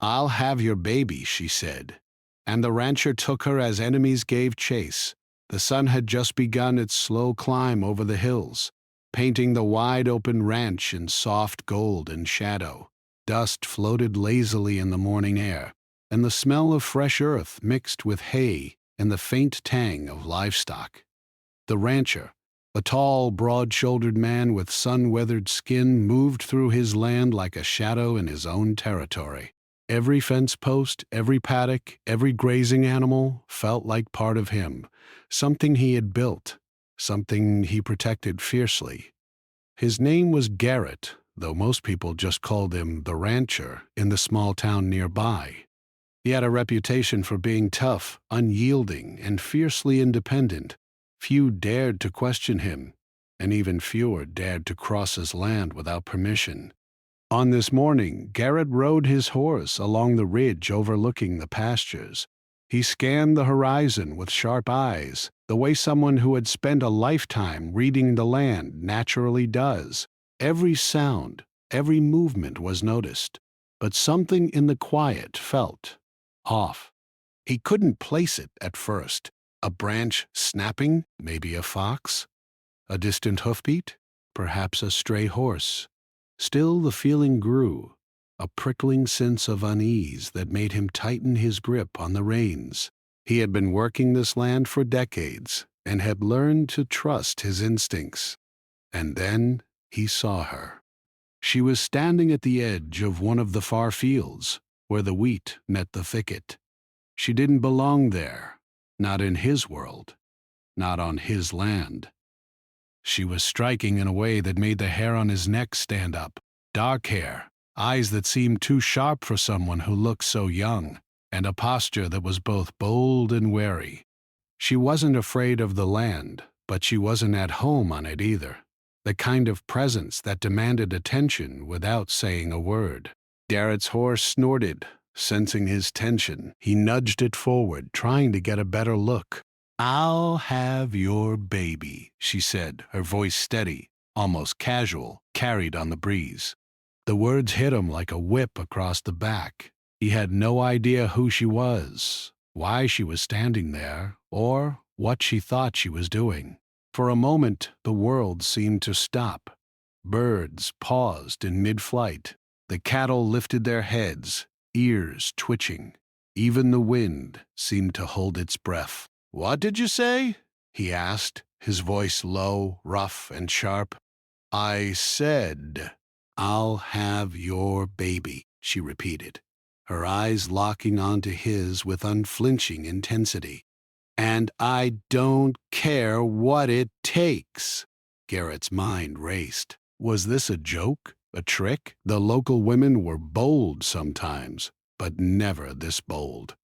"I'll have your baby," she said. And the rancher took her as enemies gave chase. The sun had just begun its slow climb over the hills, painting the wide-open ranch in soft gold and shadow. Dust floated lazily in the morning air, and the smell of fresh earth mixed with hay and the faint tang of livestock. The rancher, a tall, broad-shouldered man with sun-weathered skin, moved through his land like a shadow in his own territory. Every fence post, every paddock, every grazing animal felt like part of him, something he had built, something he protected fiercely. His name was Garrett, though most people just called him the rancher in the small town nearby. He had a reputation for being tough, unyielding, and fiercely independent. Few dared to question him, and even fewer dared to cross his land without permission. On this morning, Garrett rode his horse along the ridge overlooking the pastures. He scanned the horizon with sharp eyes, the way someone who had spent a lifetime reading the land naturally does. Every sound, every movement was noticed, but something in the quiet felt off. He couldn't place it at first. A branch snapping, maybe a fox. A distant hoofbeat, perhaps a stray horse. Still the feeling grew, a prickling sense of unease that made him tighten his grip on the reins. He had been working this land for decades and had learned to trust his instincts. And then he saw her. She was standing at the edge of one of the far fields, where the wheat met the thicket. She didn't belong there, not in his world, not on his land. She was striking in a way that made the hair on his neck stand up. Dark hair, eyes that seemed too sharp for someone who looked so young, and a posture that was both bold and wary. She wasn't afraid of the land, but she wasn't at home on it either. The kind of presence that demanded attention without saying a word. Garrett's horse snorted, sensing his tension. He nudged it forward, trying to get a better look. "I'll have your baby," she said, her voice steady, almost casual, carried on the breeze. The words hit him like a whip across the back. He had no idea who she was, why she was standing there, or what she thought she was doing. For a moment, the world seemed to stop. Birds paused in mid-flight. The cattle lifted their heads, ears twitching. Even the wind seemed to hold its breath. "What did you say?" he asked, his voice low, rough, and sharp. "I said, I'll have your baby," she repeated, her eyes locking onto his with unflinching intensity. "And I don't care what it takes." Garrett's mind raced. Was this a joke? A trick? The local women were bold sometimes, but never this bold.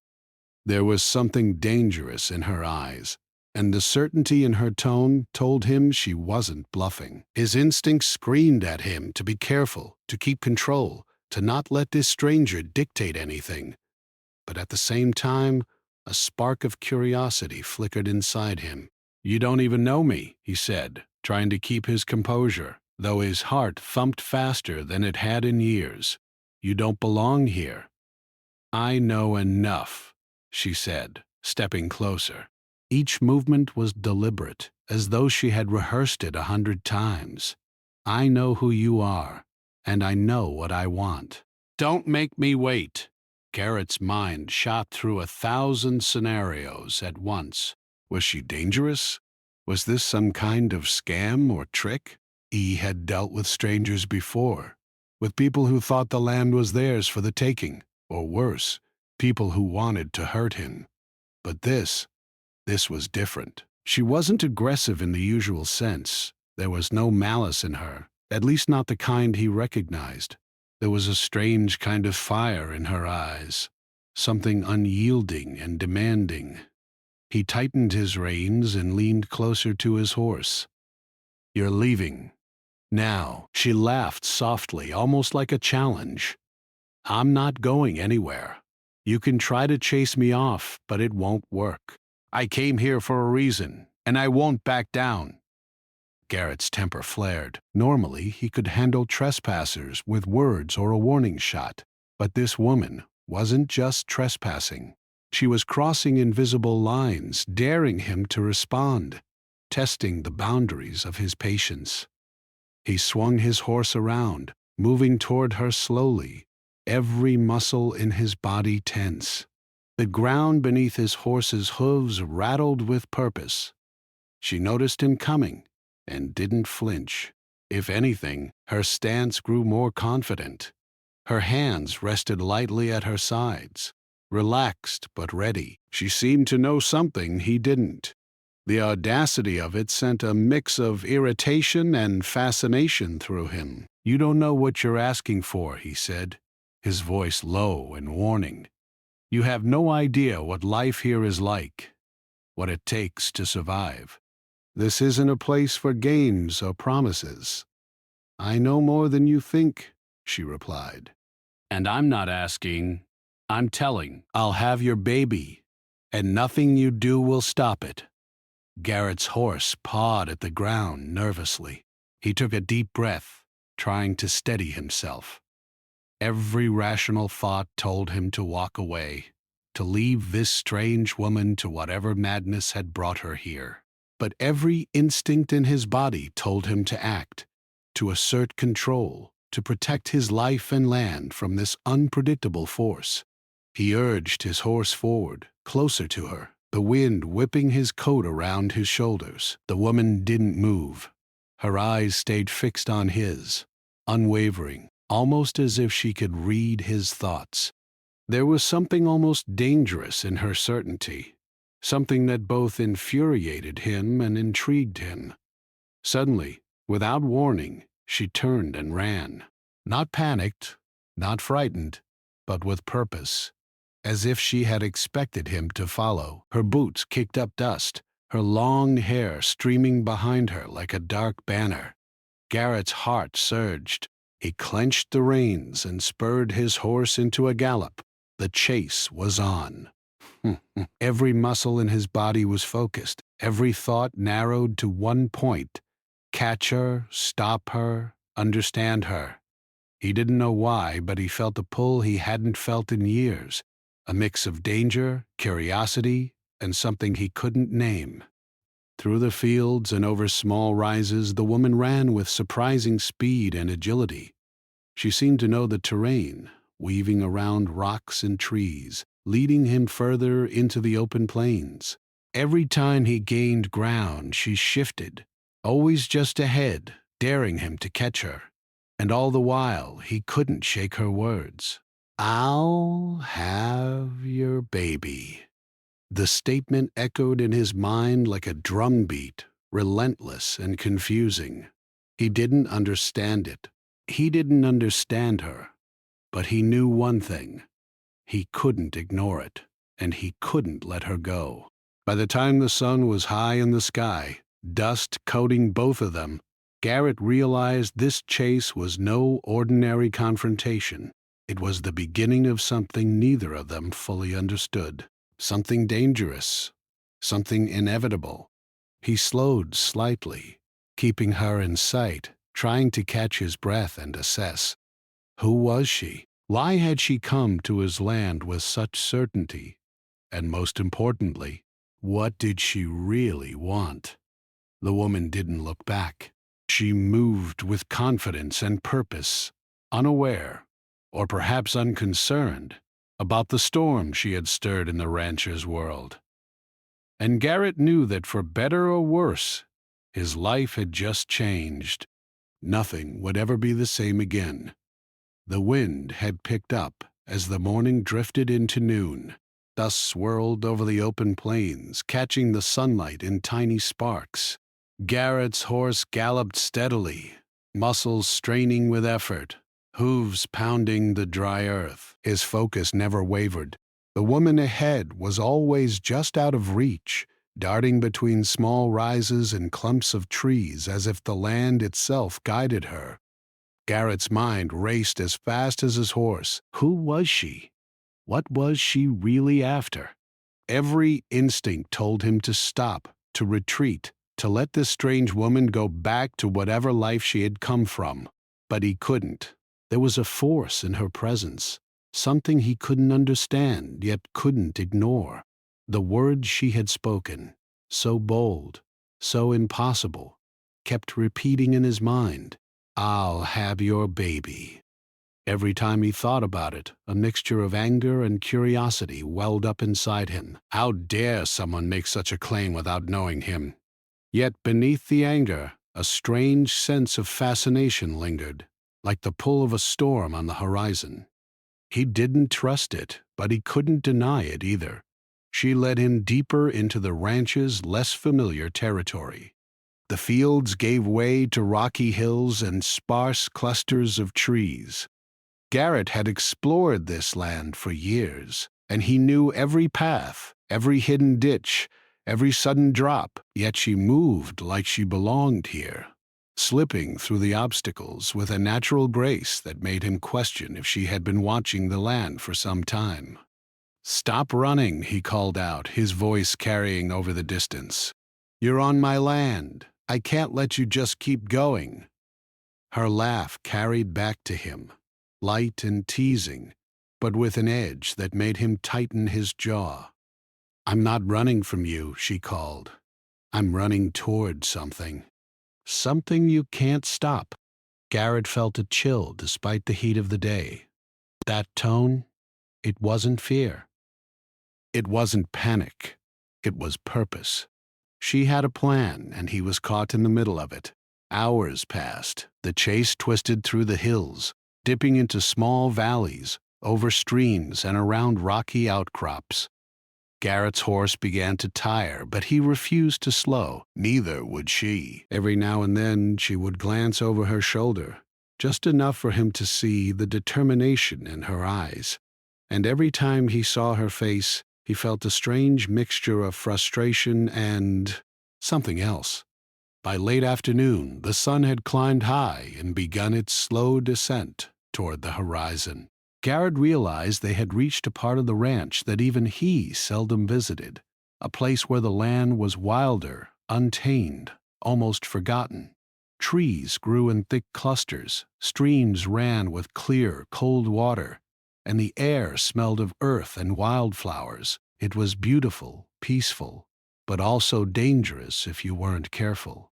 There was something dangerous in her eyes, and the certainty in her tone told him she wasn't bluffing. His instincts screamed at him to be careful, to keep control, to not let this stranger dictate anything. But at the same time, a spark of curiosity flickered inside him. "You don't even know me," he said, trying to keep his composure, though his heart thumped faster than it had in years. "You don't belong here." "I know enough," she said, stepping closer. Each movement was deliberate, as though she had rehearsed it 100 times. "I know who you are, and I know what I want. Don't make me wait." Garrett's mind shot through 1,000 scenarios at once. Was she dangerous? Was this some kind of scam or trick? He had dealt with strangers before, with people who thought the land was theirs for the taking, or worse, people who wanted to hurt him. But this was different. She wasn't aggressive in the usual sense. There was no malice in her, at least not the kind he recognized. There was a strange kind of fire in her eyes, something unyielding and demanding. He tightened his reins and leaned closer to his horse. "You're leaving now." She laughed softly, almost like a challenge. "I'm not going anywhere. You can try to chase me off, but it won't work. I came here for a reason, and I won't back down." Garrett's temper flared. Normally, he could handle trespassers with words or a warning shot, but this woman wasn't just trespassing. She was crossing invisible lines, daring him to respond, testing the boundaries of his patience. He swung his horse around, moving toward her slowly, every muscle in his body tense. The ground beneath his horse's hooves rattled with purpose. She noticed him coming and didn't flinch. If anything, her stance grew more confident. Her hands rested lightly at her sides, relaxed but ready. She seemed to know something he didn't. The audacity of it sent a mix of irritation and fascination through him. "You don't know what you're asking for," he said, his voice low and warning. "You have no idea what life here is like, what it takes to survive. This isn't a place for games or promises." "I know more than you think," she replied. "And I'm not asking, I'm telling. I'll have your baby, and nothing you do will stop it." Garrett's horse pawed at the ground nervously. He took a deep breath, trying to steady himself. Every rational thought told him to walk away, to leave this strange woman to whatever madness had brought her here. But every instinct in his body told him to act, to assert control, to protect his life and land from this unpredictable force. He urged his horse forward, closer to her, the wind whipping his coat around his shoulders. The woman didn't move. Her eyes stayed fixed on his, unwavering, almost as if she could read his thoughts. There was something almost dangerous in her certainty, something that both infuriated him and intrigued him. Suddenly, without warning, she turned and ran. Not panicked, not frightened, but with purpose, as if she had expected him to follow. Her boots kicked up dust, her long hair streaming behind her like a dark banner. Garrett's heart surged. He clenched the reins and spurred his horse into a gallop. The chase was on. Every muscle in his body was focused, every thought narrowed to one point: catch her, stop her, understand her. He didn't know why, but he felt a pull he hadn't felt in years, a mix of danger, curiosity, and something he couldn't name. Through the fields and over small rises, the woman ran with surprising speed and agility. She seemed to know the terrain, weaving around rocks and trees, leading him further into the open plains. Every time he gained ground, she shifted, always just ahead, daring him to catch her. And all the while, he couldn't shake her words. "I'll have your baby." The statement echoed in his mind like a drumbeat, relentless and confusing. He didn't understand it. He didn't understand her. But he knew one thing. He couldn't ignore it, and he couldn't let her go. By the time the sun was high in the sky, dust coating both of them, Garrett realized this chase was no ordinary confrontation. It was the beginning of something neither of them fully understood. Something dangerous, something inevitable. He slowed slightly, keeping her in sight, trying to catch his breath and assess. Who was she? Why had she come to his land with such certainty? And most importantly, what did she really want? The woman didn't look back. She moved with confidence and purpose, unaware, or perhaps unconcerned, about the storm she had stirred in the rancher's world. And Garrett knew that for better or worse, his life had just changed. Nothing would ever be the same again. The wind had picked up as the morning drifted into noon. Dust swirled over the open plains, catching the sunlight in tiny sparks. Garrett's horse galloped steadily, muscles straining with effort, hooves pounding the dry earth. His focus never wavered. The woman ahead was always just out of reach, darting between small rises and clumps of trees as if the land itself guided her. Garrett's mind raced as fast as his horse. Who was she? What was she really after? Every instinct told him to stop, to retreat, to let this strange woman go back to whatever life she had come from. But he couldn't. There was a force in her presence, something he couldn't understand yet couldn't ignore. The words she had spoken, so bold, so impossible, kept repeating in his mind, "I'll have your baby." Every time he thought about it, a mixture of anger and curiosity welled up inside him. How dare someone make such a claim without knowing him? Yet beneath the anger, a strange sense of fascination lingered, like the pull of a storm on the horizon. He didn't trust it, but he couldn't deny it either. She led him deeper into the ranch's less familiar territory. The fields gave way to rocky hills and sparse clusters of trees. Garrett had explored this land for years, and he knew every path, every hidden ditch, every sudden drop, yet she moved like she belonged here, slipping through the obstacles with a natural grace that made him question if she had been watching the land for some time. "Stop running," he called out, his voice carrying over the distance. "You're on my land. I can't let you just keep going." Her laugh carried back to him, light and teasing, but with an edge that made him tighten his jaw. "I'm not running from you," she called. "I'm running toward something. Something you can't stop." Garrett felt a chill despite the heat of the day. That tone, it wasn't fear. It wasn't panic. It was purpose. She had a plan, and he was caught in the middle of it. Hours passed. The chase twisted through the hills, dipping into small valleys, over streams, and around rocky outcrops. Garrett's horse began to tire, but he refused to slow. Neither would she. Every now and then she would glance over her shoulder, just enough for him to see the determination in her eyes. And every time he saw her face, he felt a strange mixture of frustration and something else. By late afternoon, the sun had climbed high and begun its slow descent toward the horizon. Garrett realized they had reached a part of the ranch that even he seldom visited, a place where the land was wilder, untamed, almost forgotten. Trees grew in thick clusters, streams ran with clear, cold water, and the air smelled of earth and wildflowers. It was beautiful, peaceful, but also dangerous if you weren't careful.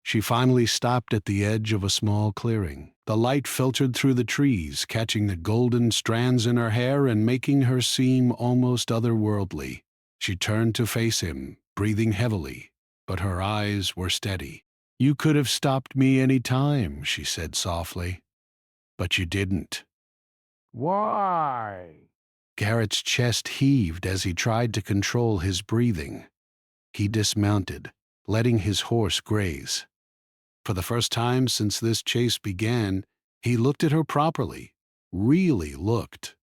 She finally stopped at the edge of a small clearing. The light filtered through the trees, catching the golden strands in her hair and making her seem almost otherworldly. She turned to face him, breathing heavily, but her eyes were steady. "You could have stopped me any time," she said softly. "But you didn't." Why? Garrett's chest heaved as he tried to control his breathing. He dismounted, letting his horse graze. For the first time since this chase began, he looked at her properly, really looked.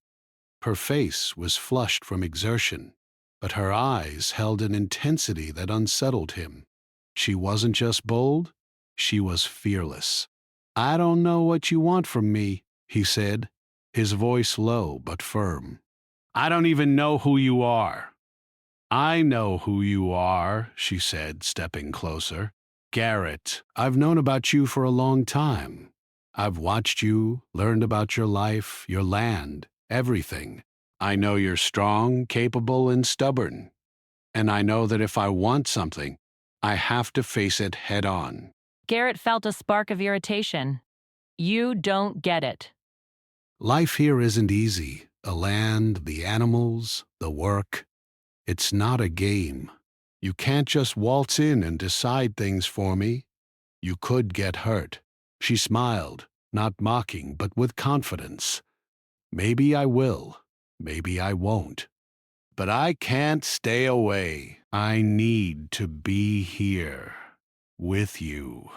Her face was flushed from exertion, but her eyes held an intensity that unsettled him. She wasn't just bold, she was fearless. "I don't know what you want from me," he said, his voice low but firm. "I don't even know who you are." "I know who you are," she said, stepping closer. "Garrett, I've known about you for a long time. I've watched you, learned about your life, your land, everything. I know you're strong, capable, and stubborn. And I know that if I want something, I have to face it head on." Garrett felt a spark of irritation. "You don't get it." Life here isn't easy. The land, the animals, the work. It's not a game. You can't just waltz in and decide things for me. You could get hurt. She smiled, not mocking, but with confidence. "Maybe I will. Maybe I won't. But I can't stay away. I need to be here. With you."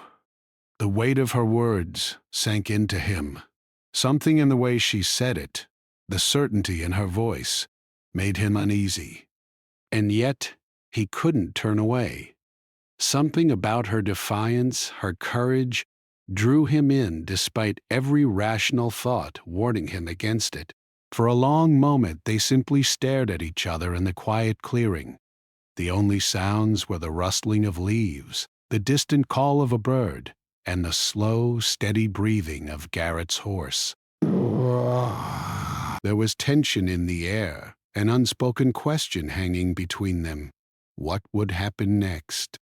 The weight of her words sank into him. Something in the way she said it, the certainty in her voice, made him uneasy. And yet, he couldn't turn away. Something about her defiance, her courage, drew him in despite every rational thought warning him against it. For a long moment they simply stared at each other in the quiet clearing. The only sounds were the rustling of leaves, the distant call of a bird, and the slow, steady breathing of Garrett's horse. There was tension in the air, an unspoken question hanging between them. What would happen next?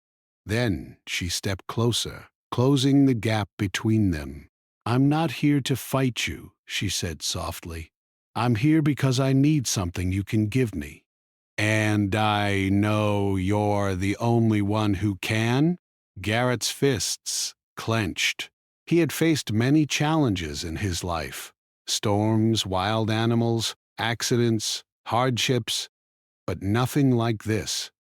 Then she stepped closer, closing the gap between them. I'm not here to fight you, she said softly. I'm here because I need something you can give me. And I know you're the only one who can? Garrett's fists clenched. He had faced many challenges in his life: storms, wild animals, accidents, hardships, but nothing like this.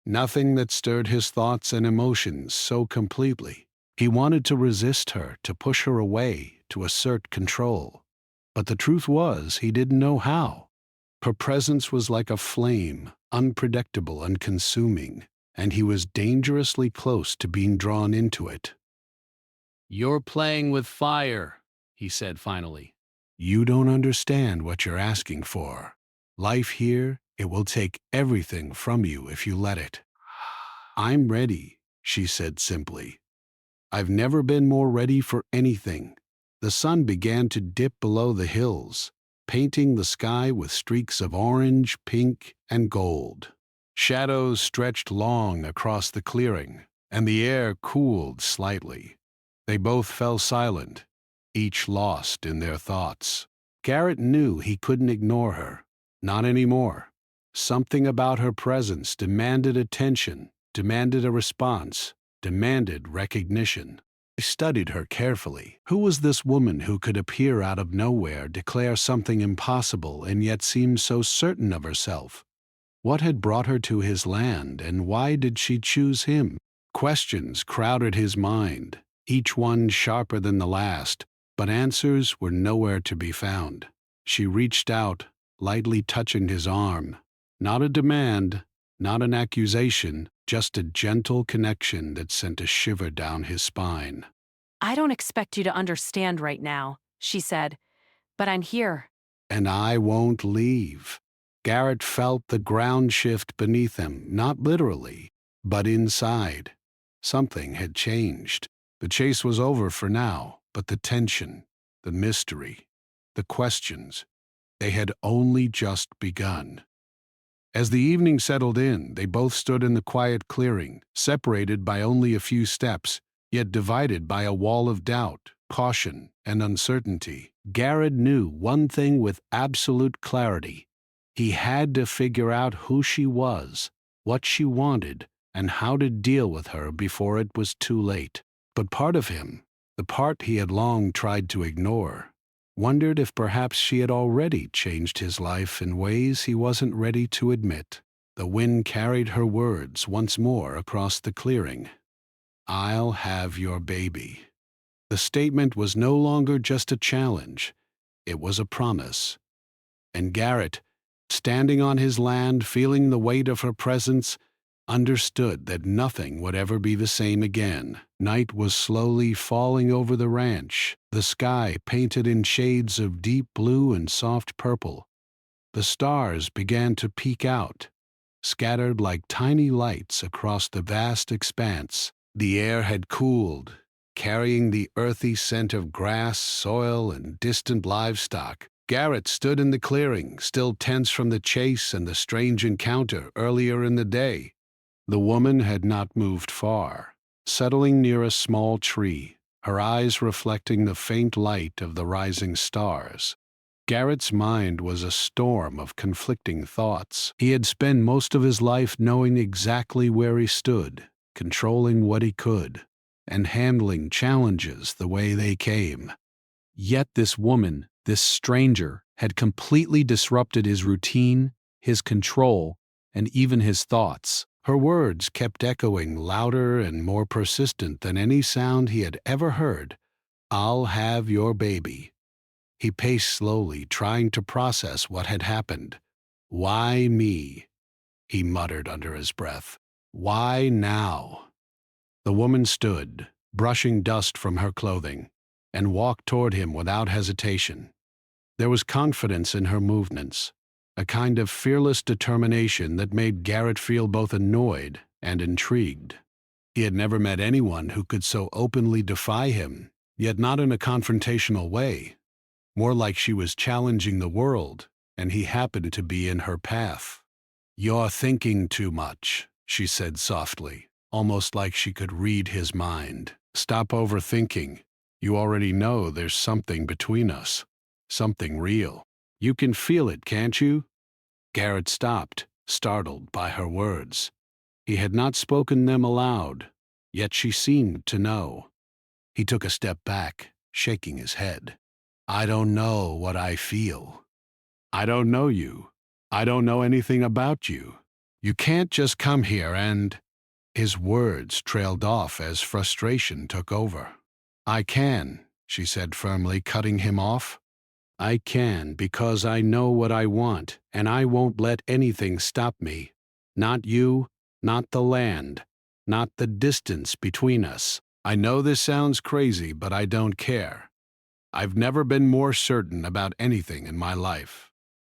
Nothing that stirred his thoughts and emotions so completely. He wanted to resist her, to push her away, to assert control. But the truth was, he didn't know how. Her presence was like a flame, unpredictable and consuming, and he was dangerously close to being drawn into it. "You're playing with fire," he said finally. "You don't understand what you're asking for. Life here, it will take everything from you if you let it." "I'm ready," she said simply. "I've never been more ready for anything." The sun began to dip below the hills, painting the sky with streaks of orange, pink, and gold. Shadows stretched long across the clearing, and the air cooled slightly. They both fell silent, each lost in their thoughts. Garrett knew he couldn't ignore her. Not anymore. Something about her presence demanded attention, demanded a response, demanded recognition. He studied her carefully. Who was this woman who could appear out of nowhere, declare something impossible, and yet seem so certain of herself? What had brought her to his land, and why did she choose him? Questions crowded his mind, each one sharper than the last, but answers were nowhere to be found. She reached out, lightly touching his arm. Not a demand, not an accusation, just a gentle connection that sent a shiver down his spine. "I don't expect you to understand right now," she said, "but I'm here." "And I won't leave." Garrett felt the ground shift beneath him, not literally, but inside. Something had changed. The chase was over for now, but the tension, the mystery, the questions, they had only just begun. As the evening settled in, they both stood in the quiet clearing, separated by only a few steps, yet divided by a wall of doubt, caution, and uncertainty. Garrett knew one thing with absolute clarity. He had to figure out who she was, what she wanted, and how to deal with her before it was too late. But part of him, the part he had long tried to ignore, wondered if perhaps she had already changed his life in ways he wasn't ready to admit. The wind carried her words once more across the clearing. "I'll have your baby." The statement was no longer just a challenge, it was a promise. And Garrett, standing on his land, feeling the weight of her presence, understood that nothing would ever be the same again. Night was slowly falling over the ranch, the sky painted in shades of deep blue and soft purple. The stars began to peek out, scattered like tiny lights across the vast expanse. The air had cooled, carrying the earthy scent of grass, soil, and distant livestock. Garrett stood in the clearing, still tense from the chase and the strange encounter earlier in the day. The woman had not moved far, settling near a small tree, her eyes reflecting the faint light of the rising stars. Garrett's mind was a storm of conflicting thoughts. He had spent most of his life knowing exactly where he stood, controlling what he could, and handling challenges the way they came. Yet this woman, this stranger, had completely disrupted his routine, his control, and even his thoughts. Her words kept echoing louder and more persistent than any sound he had ever heard. "I'll have your baby." He paced slowly, trying to process what had happened. "Why me?" he muttered under his breath. "Why now?" The woman stood, brushing dust from her clothing, and walked toward him without hesitation. There was confidence in her movements, a kind of fearless determination that made Garrett feel both annoyed and intrigued. He had never met anyone who could so openly defy him, yet not in a confrontational way. more like she was challenging the world, and he happened to be in her path. "You're thinking too much," she said softly, almost like she could read his mind. "Stop overthinking. You already know there's something between us. Something real. You can feel it, can't you?" Garrett stopped, startled by her words. He had not spoken them aloud, yet she seemed to know. He took a step back, shaking his head. "I don't know what I feel. I don't know you. I don't know anything about you. You can't just come here and—" His words trailed off as frustration took over. "I can," she said firmly, cutting him off. "I can because I know what I want, and I won't let anything stop me. Not you, not the land, not the distance between us. I know this sounds crazy, but I don't care. I've never been more certain about anything in my life."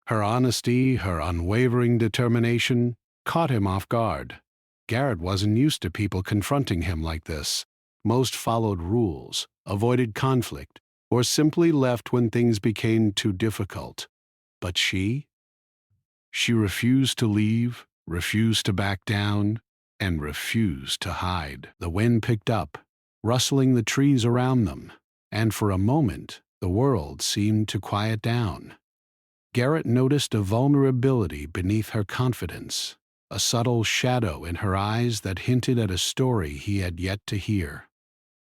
Her honesty, her unwavering determination, caught him off guard. Garrett wasn't used to people confronting him like this. Most followed rules, avoided conflict, or simply left when things became too difficult. But she? She refused to leave, refused to back down, and refused to hide. The wind picked up, rustling the trees around them, and for a moment the world seemed to quiet down. Garrett noticed a vulnerability beneath her confidence, a subtle shadow in her eyes that hinted at a story he had yet to hear.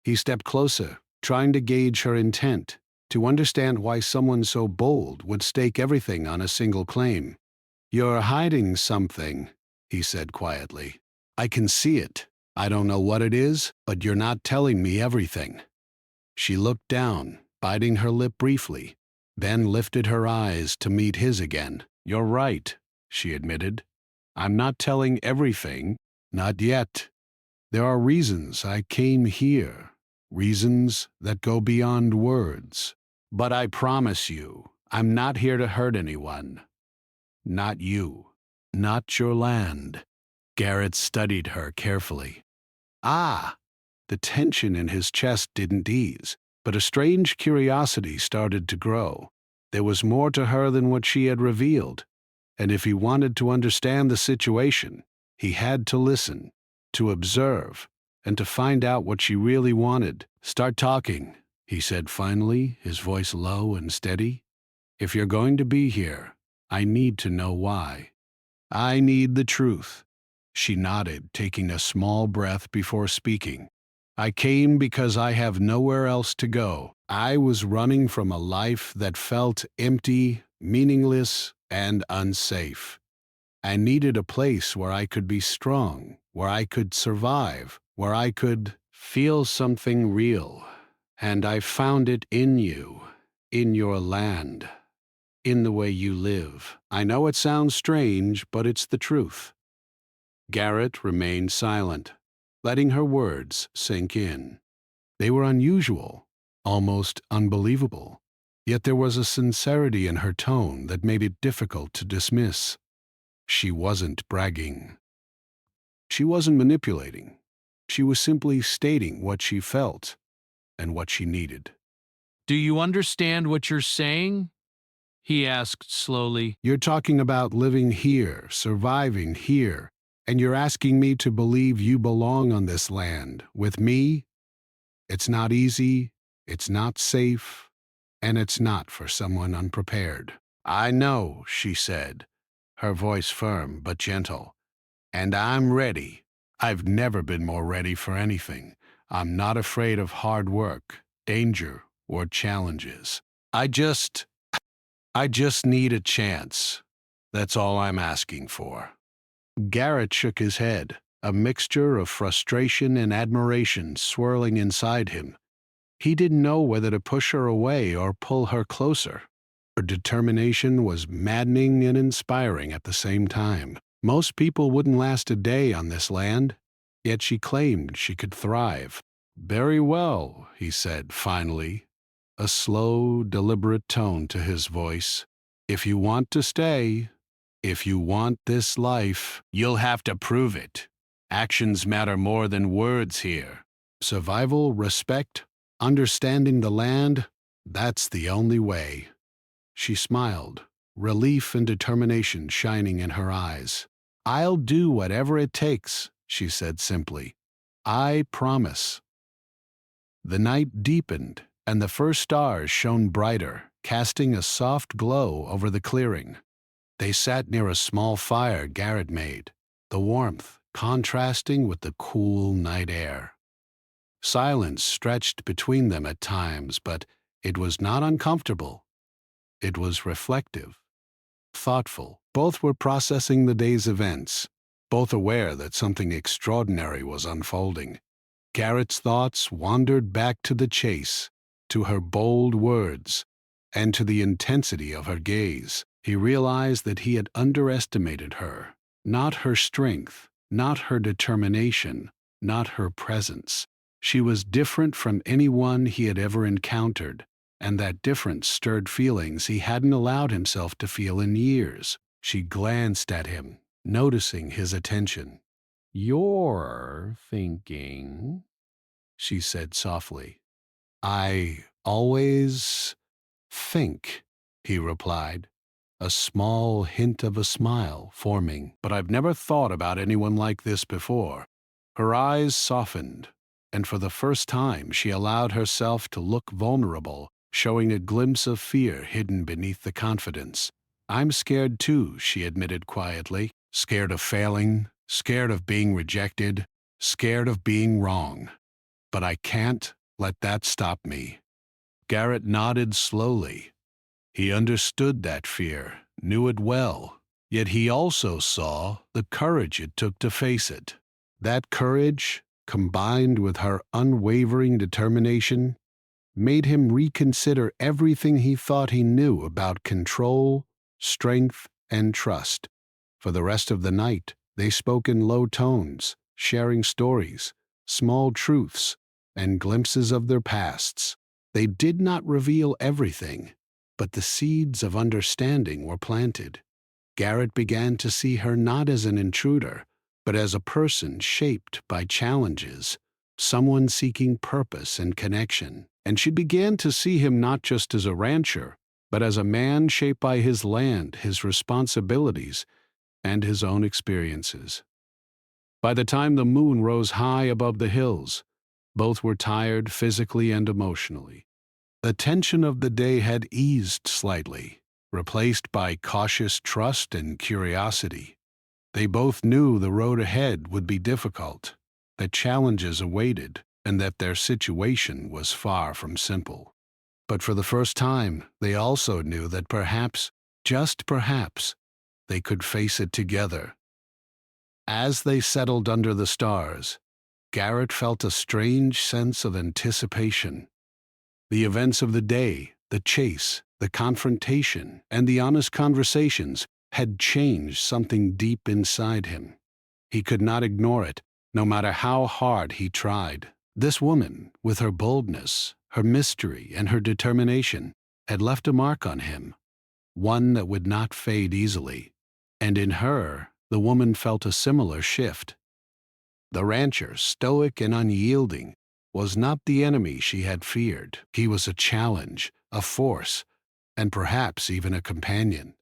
He stepped closer, trying to gauge her intent, to understand why someone so bold would stake everything on a single claim. "You're hiding something," he said quietly. "I can see it. I don't know what it is, but you're not telling me everything." She looked down, biting her lip briefly, then lifted her eyes to meet his again. "You're right," she admitted. "I'm not telling everything. Not yet. There are reasons I came here, reasons that go beyond words. But I promise you, I'm not here to hurt anyone. Not you. Not your land." Garrett studied her carefully. Ah! The tension in his chest didn't ease, but a strange curiosity started to grow. There was more to her than what she had revealed, and if he wanted to understand the situation, he had to listen, to observe, and to find out what she really wanted. "Start talking," he said finally, his voice low and steady. "If you're going to be here, I need to know why. I need the truth." She nodded, taking a small breath before speaking. "I came because I have nowhere else to go. I was running from a life that felt empty, meaningless, and unsafe. I needed a place where I could be strong, where I could survive, where I could feel something real. And I found it in you, in your land, in the way you live. I know it sounds strange, but it's the truth." Garrett remained silent, letting her words sink in. They were unusual, almost unbelievable, yet there was a sincerity in her tone that made it difficult to dismiss. She wasn't bragging. She wasn't manipulating. She was simply stating what she felt and what she needed. "Do you understand what you're saying?" he asked slowly. "You're talking about living here, surviving here, and you're asking me to believe you belong on this land with me? It's not easy, it's not safe, and it's not for someone unprepared." "I know," she said, her voice firm but gentle. "And I'm ready. I've never been more ready for anything. I'm not afraid of hard work, danger, or challenges. I just need a chance. That's all I'm asking for." Garrett shook his head, a mixture of frustration and admiration swirling inside him. He didn't know whether to push her away or pull her closer. Her determination was maddening and inspiring at the same time. Most people wouldn't last a day on this land, yet she claimed she could thrive. "Very well," he said finally, a slow, deliberate tone to his voice. "If you want to stay, if you want this life, you'll have to prove it. Actions matter more than words here. Survival, respect, understanding the land, That's the only way. She smiled, relief and determination shining in her eyes. I'll do whatever it takes, she said simply. I promise. The night deepened, and the first stars shone brighter, casting a soft glow over the clearing. They sat near a small fire Garrett made, the warmth contrasting with the cool night air. Silence stretched between them at times, but it was not uncomfortable. It was reflective, thoughtful. Both were processing the day's events, both aware that something extraordinary was unfolding. Garrett's thoughts wandered back to the chase, to her bold words, and to the intensity of her gaze. He realized that he had underestimated her, not her strength, not her determination, not her presence. She was different from anyone he had ever encountered, and that difference stirred feelings he hadn't allowed himself to feel in years. She glanced at him, noticing his attention. "You're thinking," she said softly. "I always think," he replied, a small hint of a smile forming. "But I've never thought about anyone like this before." Her eyes softened, and for the first time she allowed herself to look vulnerable, showing a glimpse of fear hidden beneath the confidence. "I'm scared too," she admitted quietly. "Scared of failing, scared of being rejected, scared of being wrong. But I can't let that stop me." Garrett nodded slowly. He understood that fear, knew it well, yet he also saw the courage it took to face it. That courage, combined with her unwavering determination, made him reconsider everything he thought he knew about control, strength, and trust. For the rest of the night, they spoke in low tones, sharing stories, small truths, and glimpses of their pasts. They did not reveal everything, but the seeds of understanding were planted. Garrett began to see her not as an intruder, but as a person shaped by challenges, someone seeking purpose and connection. And she began to see him not just as a rancher, but as a man shaped by his land, his responsibilities, and his own experiences. By the time the moon rose high above the hills, both were tired physically and emotionally. The tension of the day had eased slightly, replaced by cautious trust and curiosity. They both knew the road ahead would be difficult, that challenges awaited, and that their situation was far from simple. But for the first time, they also knew that perhaps, just perhaps, they could face it together. As they settled under the stars, Garrett felt a strange sense of anticipation. The events of the day, the chase, the confrontation, and the honest conversations had changed something deep inside him. He could not ignore it, no matter how hard he tried. This woman, with her boldness, her mystery, and her determination, had left a mark on him, one that would not fade easily. And in her, the woman felt a similar shift. The rancher, stoic and unyielding, was not the enemy she had feared. He was a challenge, a force, and perhaps even a companion.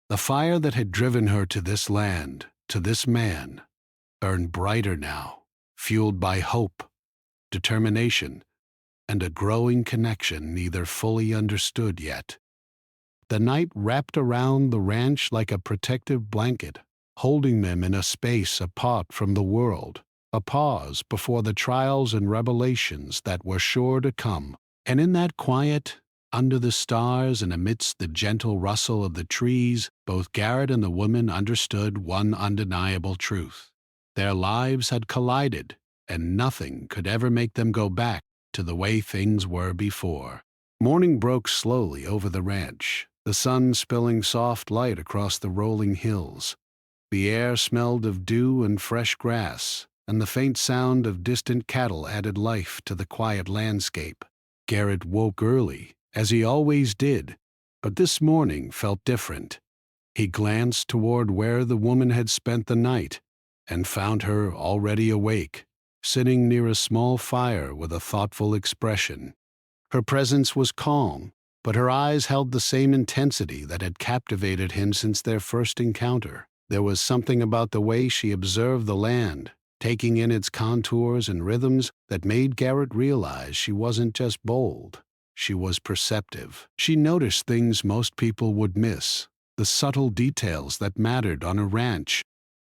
The fire that had driven her to this land, to this man, burned brighter now, fueled by hope, determination, and a growing connection neither fully understood yet. The night wrapped around the ranch like a protective blanket, holding them in a space apart from the world, a pause before the trials and revelations that were sure to come. And in that quiet, under the stars and amidst the gentle rustle of the trees, both Garrett and the woman understood one undeniable truth. Their lives had collided, and nothing could ever make them go back to the way things were before. Morning broke slowly over the ranch, the sun spilling soft light across the rolling hills. The air smelled of dew and fresh grass, and the faint sound of distant cattle added life to the quiet landscape. Garrett woke early, as he always did, but this morning felt different. He glanced toward where the woman had spent the night, and found her already awake, sitting near a small fire with a thoughtful expression. Her presence was calm, but her eyes held the same intensity that had captivated him since their first encounter. There was something about the way she observed the land, taking in its contours and rhythms, that made Garrett realize she wasn't just bold. She was perceptive. She noticed things most people would miss, the subtle details that mattered on a ranch,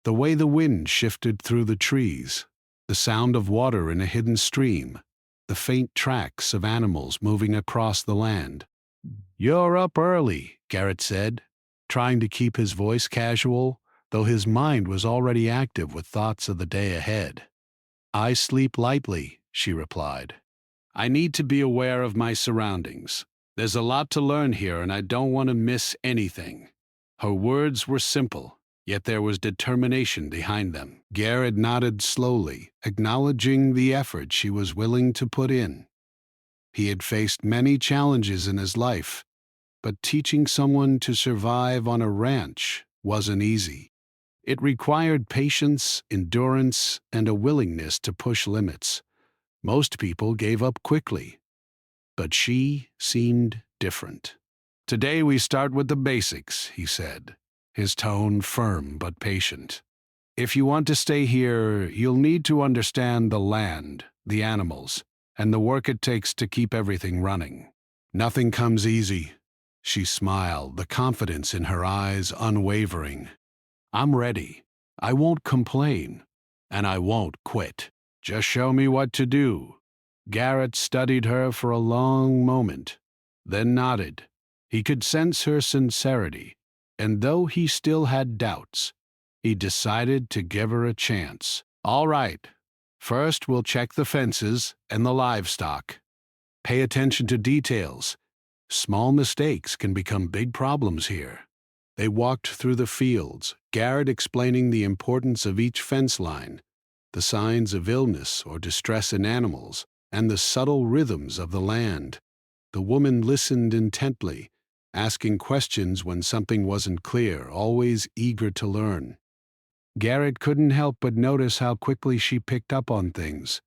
the way the wind shifted through the trees, the sound of water in a hidden stream, the faint tracks of animals moving across the land. "You're up early," Garrett said, trying to keep his voice casual, though his mind was already active with thoughts of the day ahead. "I sleep lightly," she replied. "I need to be aware of my surroundings. There's a lot to learn here, and I don't want to miss anything." Her words were simple, yet there was determination behind them. Garrett nodded slowly, acknowledging the effort she was willing to put in. He had faced many challenges in his life, but teaching someone to survive on a ranch wasn't easy. It required patience, endurance, and a willingness to push limits. Most people gave up quickly, but she seemed different. "Today we start with the basics," he said, his tone firm but patient. "If you want to stay here, you'll need to understand the land, the animals, and the work it takes to keep everything running. Nothing comes easy." She smiled, the confidence in her eyes unwavering. "I'm ready. I won't complain, and I won't quit. Just show me what to do." Garrett studied her for a long moment, then nodded. He could sense her sincerity, and though he still had doubts, he decided to give her a chance. "All right. First, we'll check the fences and the livestock. Pay attention to details. Small mistakes can become big problems here." They walked through the fields, Garrett explaining the importance of each fence line, the signs of illness or distress in animals, and the subtle rhythms of the land. The woman listened intently, asking questions when something wasn't clear, always eager to learn. Garrett couldn't help but notice how quickly she picked up on things.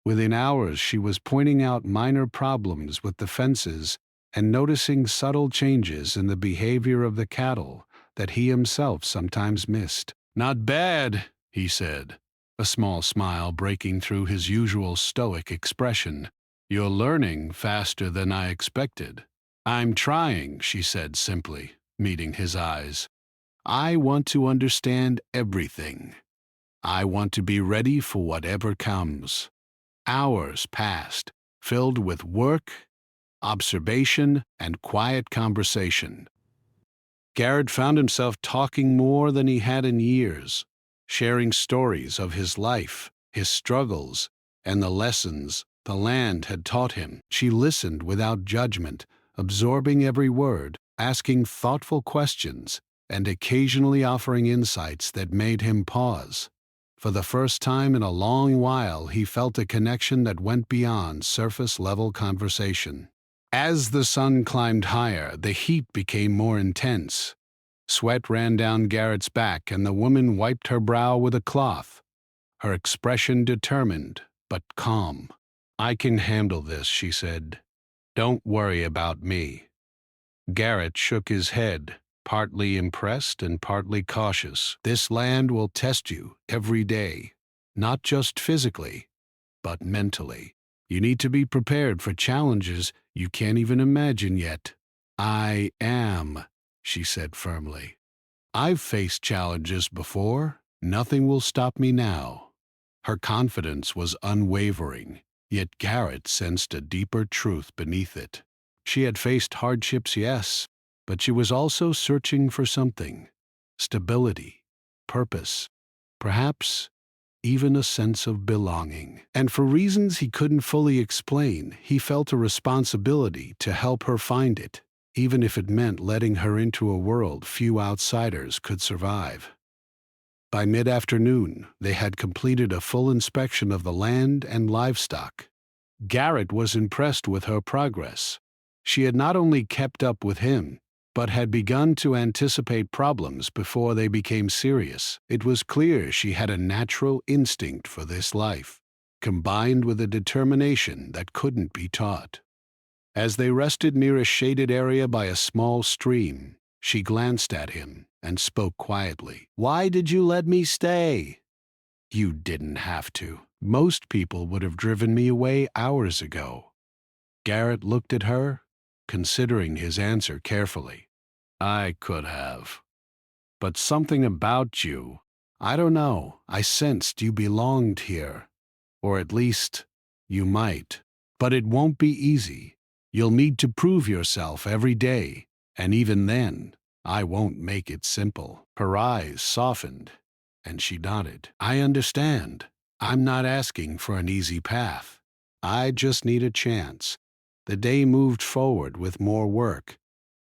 Within hours, she was pointing out minor problems with the fences and noticing subtle changes in the behavior of the cattle that he himself sometimes missed. "Not bad," he said, a small smile breaking through his usual stoic expression. "You're learning faster than I expected." "I'm trying," she said simply, meeting his eyes. "I want to understand everything. I want to be ready for whatever comes." Hours passed, filled with work, observation, and quiet conversation. Garrett found himself talking more than he had in years, sharing stories of his life, his struggles, and the lessons the land had taught him. She listened without judgment, absorbing every word, asking thoughtful questions, and occasionally offering insights that made him pause. For the first time in a long while, he felt a connection that went beyond surface-level conversation. As the sun climbed higher, the heat became more intense. Sweat ran down Garrett's back, and the woman wiped her brow with a cloth, her expression determined but calm. "I can handle this," she said. "Don't worry about me." Garrett shook his head, partly impressed and partly cautious. "This land will test you every day, not just physically, but mentally. You need to be prepared for challenges you can't even imagine yet." "I am," she said firmly. "I've faced challenges before. Nothing will stop me now." Her confidence was unwavering, yet Garrett sensed a deeper truth beneath it. She had faced hardships, yes, but she was also searching for something: stability, purpose, perhaps even a sense of belonging. And for reasons he couldn't fully explain, he felt a responsibility to help her find it, even if it meant letting her into a world few outsiders could survive. By mid-afternoon, they had completed a full inspection of the land and livestock. Garrett was impressed with her progress. She had not only kept up with him, but had begun to anticipate problems before they became serious. It was clear she had a natural instinct for this life, combined with a determination that couldn't be taught. As they rested near a shaded area by a small stream, she glanced at him and spoke quietly. "Why did you let me stay?" "You didn't have to. Most people would have driven me away hours ago." Garrett looked at her, considering his answer carefully. "I could have. But something about you, I don't know, I sensed you belonged here. Or at least, you might. But it won't be easy. You'll need to prove yourself every day, and even then, I won't make it simple." Her eyes softened, and she nodded. "I understand. I'm not asking for an easy path. I just need a chance." The day moved forward with more work,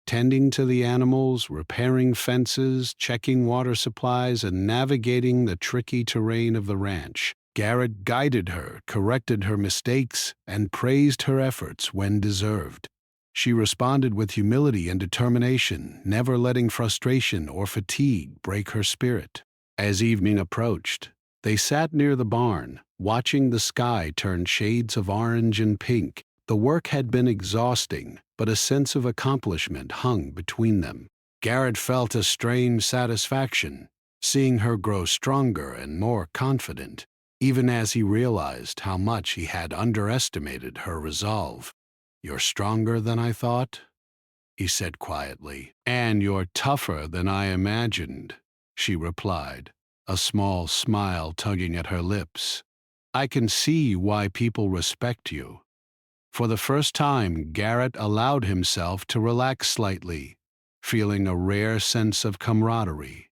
tending to the animals, repairing fences, checking water supplies, and navigating the tricky terrain of the ranch. Garrett guided her, corrected her mistakes, and praised her efforts when deserved. She responded with humility and determination, never letting frustration or fatigue break her spirit. As evening approached, they sat near the barn, watching the sky turn shades of orange and pink. The work had been exhausting, but a sense of accomplishment hung between them. Garrett felt a strange satisfaction, seeing her grow stronger and more confident, even as he realized how much he had underestimated her resolve. "You're stronger than I thought," he said quietly. "And you're tougher than I imagined," she replied, a small smile tugging at her lips. "I can see why people respect you." For the first time, Garrett allowed himself to relax slightly, feeling a rare sense of camaraderie.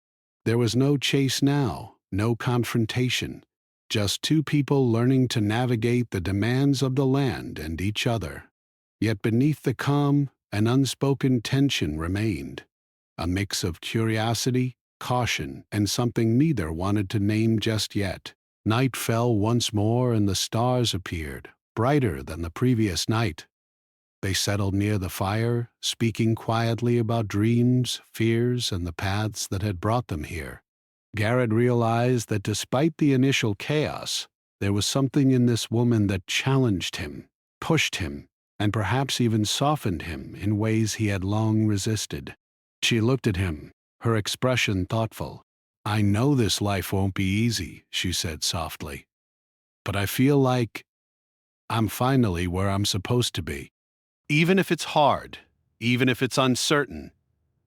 There was no chase now, no confrontation, just two people learning to navigate the demands of the land and each other. Yet beneath the calm, an unspoken tension remained, a mix of curiosity, caution, and something neither wanted to name just yet. Night fell once more and the stars appeared, brighter than the previous night. They settled near the fire, speaking quietly about dreams, fears, and the paths that had brought them here. Garrett realized that despite the initial chaos, there was something in this woman that challenged him, pushed him, and perhaps even softened him in ways he had long resisted. She looked at him, her expression thoughtful. "I know this life won't be easy," she said softly. "But I feel like I'm finally where I'm supposed to be. Even if it's hard, even if it's uncertain,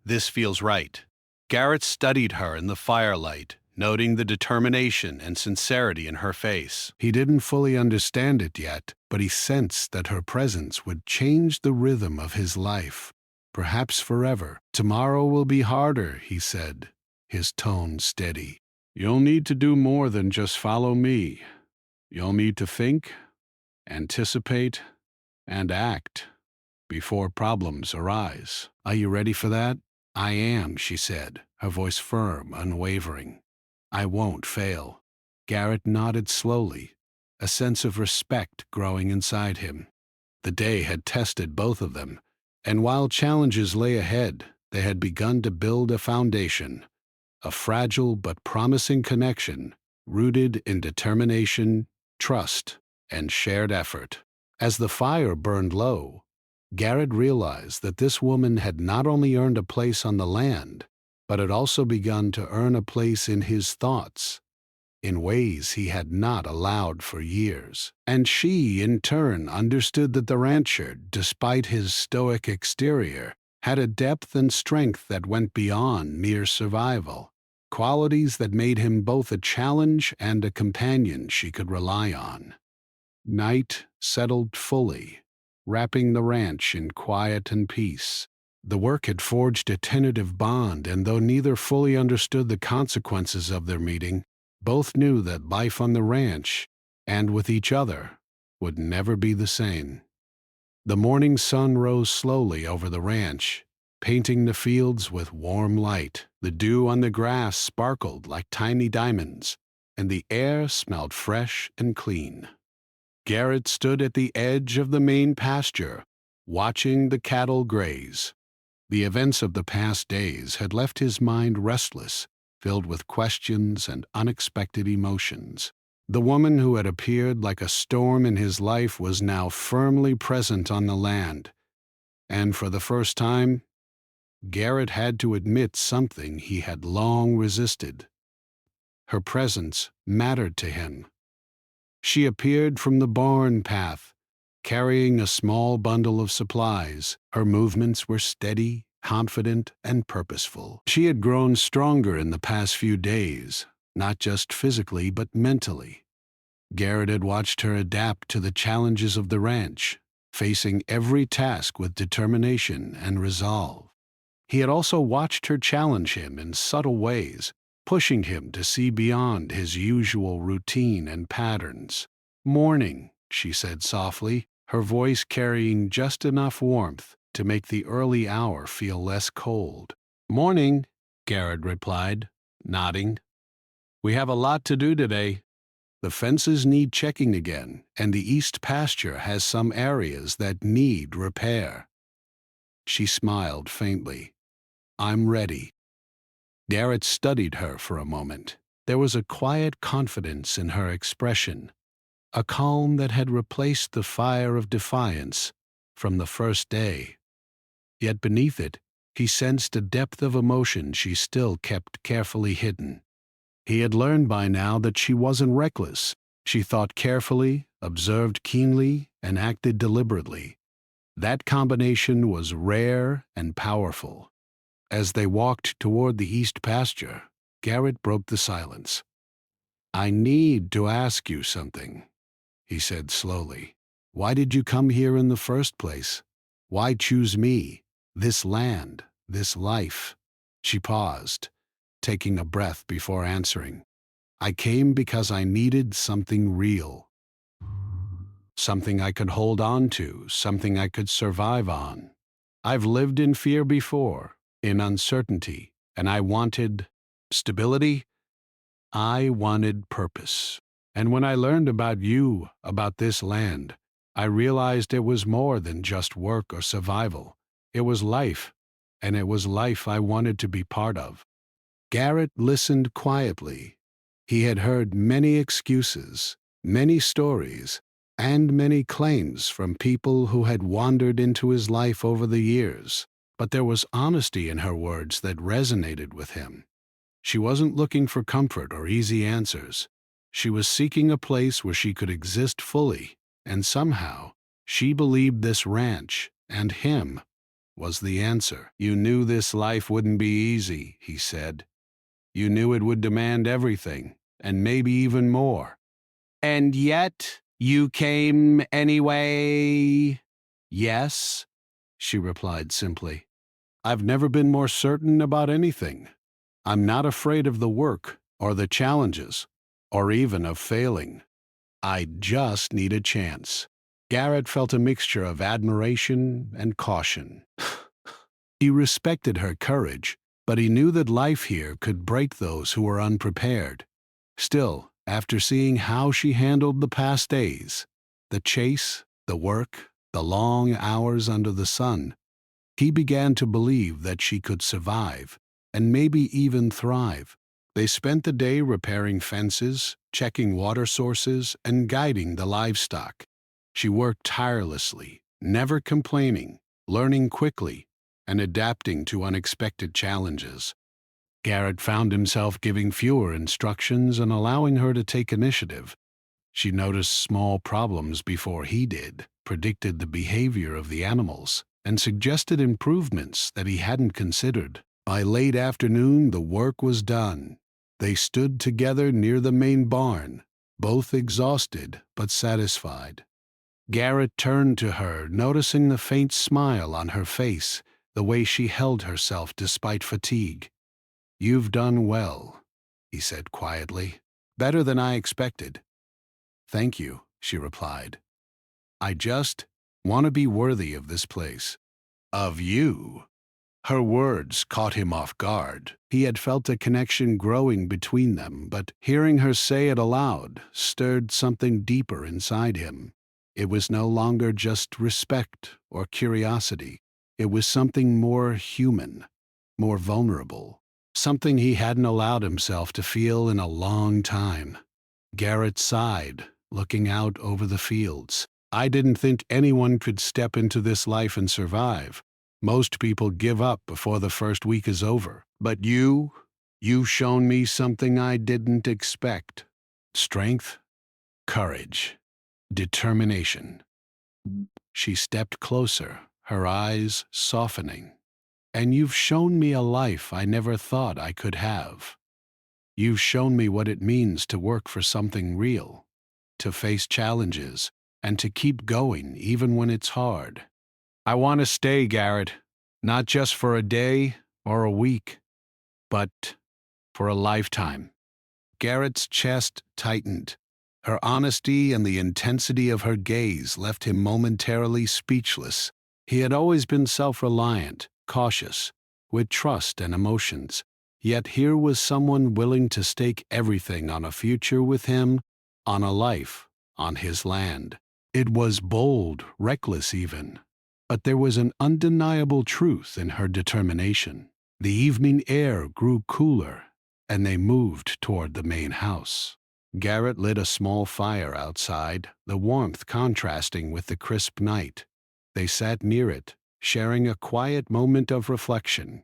this feels right." Garrett studied her in the firelight, noting the determination and sincerity in her face. He didn't fully understand it yet, but he sensed that her presence would change the rhythm of his life, perhaps forever. "Tomorrow will be harder," he said, his tone steady. "You'll need to do more than just follow me. You'll need to think, anticipate, and act before problems arise. Are you ready for that?" "I am," she said, her voice firm, unwavering. "I won't fail." Garrett nodded slowly, a sense of respect growing inside him. The day had tested both of them, and while challenges lay ahead, they had begun to build a foundation, a fragile but promising connection rooted in determination, trust, and shared effort. As the fire burned low, Garrett realized that this woman had not only earned a place on the land, but had also begun to earn a place in his thoughts, in ways he had not allowed for years. And she, in turn, understood that the rancher, despite his stoic exterior, had a depth and strength that went beyond mere survival, qualities that made him both a challenge and a companion she could rely on. Night settled fully, wrapping the ranch in quiet and peace. The work had forged a tentative bond, and though neither fully understood the consequences of their meeting, both knew that life on the ranch, and with each other, would never be the same. The morning sun rose slowly over the ranch, painting the fields with warm light. The dew on the grass sparkled like tiny diamonds, and the air smelled fresh and clean. Garrett stood at the edge of the main pasture, watching the cattle graze. The events of the past days had left his mind restless, filled with questions and unexpected emotions. The woman who had appeared like a storm in his life was now firmly present on the land, and for the first time, Garrett had to admit something he had long resisted. Her presence mattered to him. She appeared from the barn path, carrying a small bundle of supplies. Her movements were steady, confident, and purposeful. She had grown stronger in the past few days, not just physically but mentally. Garrett had watched her adapt to the challenges of the ranch, facing every task with determination and resolve. He had also watched her challenge him in subtle ways, pushing him to see beyond his usual routine and patterns. "Morning," she said softly, her voice carrying just enough warmth to make the early hour feel less cold. "Morning," Garrett replied, nodding. "We have a lot to do today. The fences need checking again, and the east pasture has some areas that need repair." She smiled faintly. "I'm ready." Garrett studied her for a moment. There was a quiet confidence in her expression, a calm that had replaced the fire of defiance from the first day. Yet beneath it, he sensed a depth of emotion she still kept carefully hidden. He had learned by now that she wasn't reckless. She thought carefully, observed keenly, and acted deliberately. That combination was rare and powerful. As they walked toward the east pasture, Garrett broke the silence. "I need to ask you something," he said slowly. "Why did you come here in the first place? Why choose me, this land, this life?" She paused, taking a breath before answering. "I came because I needed something real. Something I could hold on to, something I could survive on. I've lived in fear before, in uncertainty, and I wanted stability. I wanted purpose. And when I learned about you, about this land, I realized it was more than just work or survival. It was life, and it was life I wanted to be part of." Garrett listened quietly. He had heard many excuses, many stories, and many claims from people who had wandered into his life over the years, but there was honesty in her words that resonated with him. She wasn't looking for comfort or easy answers. She was seeking a place where she could exist fully, and somehow she believed this ranch, and him, was the answer. "You knew this life wouldn't be easy," he said. "You knew it would demand everything, and maybe even more. And yet, you came anyway." "Yes," she replied simply. "I've never been more certain about anything. I'm not afraid of the work, or the challenges, or even of failing. I just need a chance." Garrett felt a mixture of admiration and caution. He respected her courage, but he knew that life here could break those who were unprepared. Still, after seeing how she handled the past days, the chase, the work, the long hours under the sun, he began to believe that she could survive, and maybe even thrive. They spent the day repairing fences, checking water sources, and guiding the livestock. She worked tirelessly, never complaining, learning quickly, and adapting to unexpected challenges. Garrett found himself giving fewer instructions and allowing her to take initiative. She noticed small problems before he did, predicted the behavior of the animals, and suggested improvements that he hadn't considered. By late afternoon, the work was done. They stood together near the main barn, both exhausted but satisfied. Garrett turned to her, noticing the faint smile on her face, the way she held herself despite fatigue. "You've done well," he said quietly. "Better than I expected." "Thank you," she replied. "I just want to be worthy of this place." "Of you?" Her words caught him off guard. He had felt a connection growing between them, but hearing her say it aloud stirred something deeper inside him. It was no longer just respect or curiosity. It was something more human, more vulnerable, something he hadn't allowed himself to feel in a long time. Garrett sighed, looking out over the fields. I didn't think anyone could step into this life and survive. Most people give up before the first week is over. But you've shown me something I didn't expect. Strength, courage, determination. She stepped closer, her eyes softening. And you've shown me a life I never thought I could have. You've shown me what it means to work for something real, to face challenges, and to keep going even when it's hard. I want to stay, Garrett, not just for a day or a week, but for a lifetime. Garrett's chest tightened. Her honesty and the intensity of her gaze left him momentarily speechless. He had always been self-reliant, cautious, with trust and emotions. Yet here was someone willing to stake everything on a future with him, on a life, on his land. It was bold, reckless even. But there was an undeniable truth in her determination. The evening air grew cooler, and they moved toward the main house. Garrett lit a small fire outside, the warmth contrasting with the crisp night. They sat near it, sharing a quiet moment of reflection.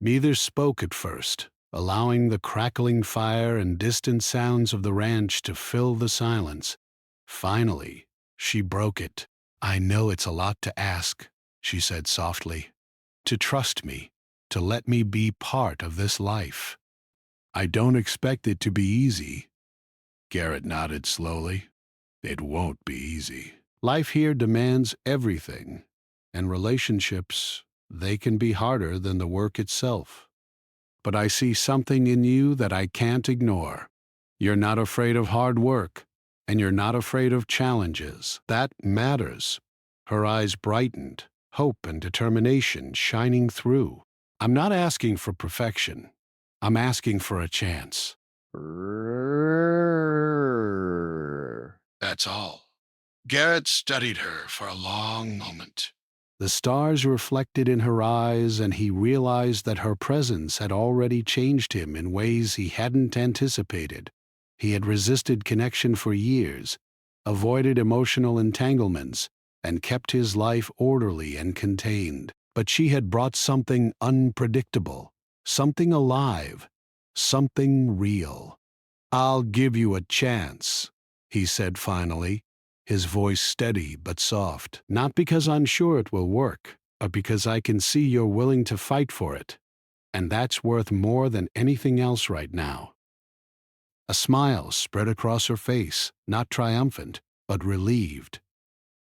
Neither spoke at first, allowing the crackling fire and distant sounds of the ranch to fill the silence. Finally, she broke it. I know it's a lot to ask, she said softly. To trust me, to let me be part of this life. I don't expect it to be easy. Garrett nodded slowly. It won't be easy. Life here demands everything, and relationships, they can be harder than the work itself. But I see something in you that I can't ignore. You're not afraid of hard work, and you're not afraid of challenges. That matters. Her eyes brightened, hope and determination shining through. I'm not asking for perfection. I'm asking for a chance. That's all. Garrett studied her for a long moment. The stars reflected in her eyes, and he realized that her presence had already changed him in ways he hadn't anticipated. He had resisted connection for years, avoided emotional entanglements, and kept his life orderly and contained. But she had brought something unpredictable, something alive, something real. I'll give you a chance, he said finally, his voice steady but soft. Not because I'm sure it will work, but because I can see you're willing to fight for it. And that's worth more than anything else right now. A smile spread across her face, not triumphant, but relieved.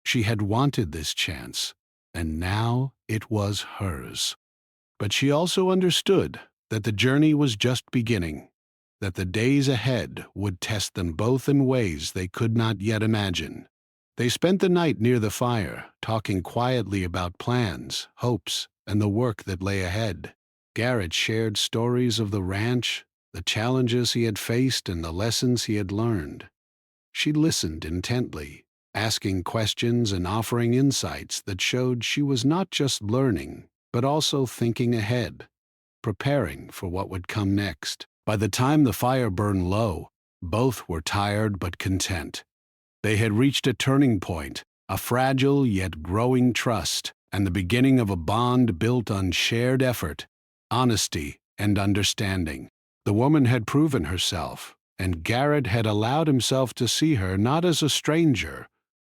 She had wanted this chance, and now it was hers. But she also understood that the journey was just beginning, that the days ahead would test them both in ways they could not yet imagine. They spent the night near the fire, talking quietly about plans, hopes, and the work that lay ahead. Garrett shared stories of the ranch, the challenges he had faced, and the lessons he had learned. She listened intently, asking questions and offering insights that showed she was not just learning, but also thinking ahead, preparing for what would come next. By the time the fire burned low, both were tired but content. They had reached a turning point, a fragile yet growing trust, and the beginning of a bond built on shared effort, honesty, and understanding. The woman had proven herself, and Garrett had allowed himself to see her not as a stranger,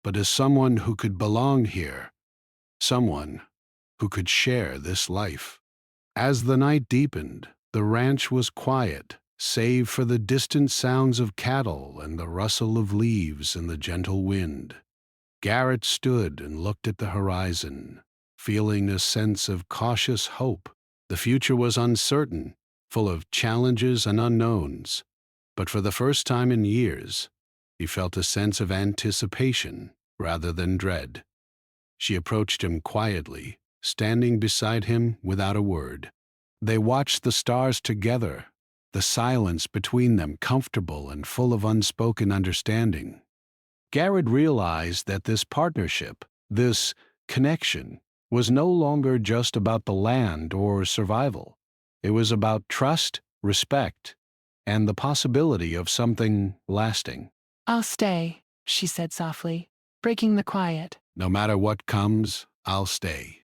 but as someone who could belong here, someone who could share this life. As the night deepened, the ranch was quiet, save for the distant sounds of cattle and the rustle of leaves in the gentle wind. Garrett stood and looked at the horizon, feeling a sense of cautious hope. The future was uncertain, full of challenges and unknowns, but for the first time in years, he felt a sense of anticipation rather than dread. She approached him quietly, standing beside him without a word. They watched the stars together, the silence between them comfortable and full of unspoken understanding. Garrett realized that this partnership, this connection, was no longer just about the land or survival. It was about trust, respect, and the possibility of something lasting. I'll stay, she said softly, breaking the quiet. No matter what comes, I'll stay.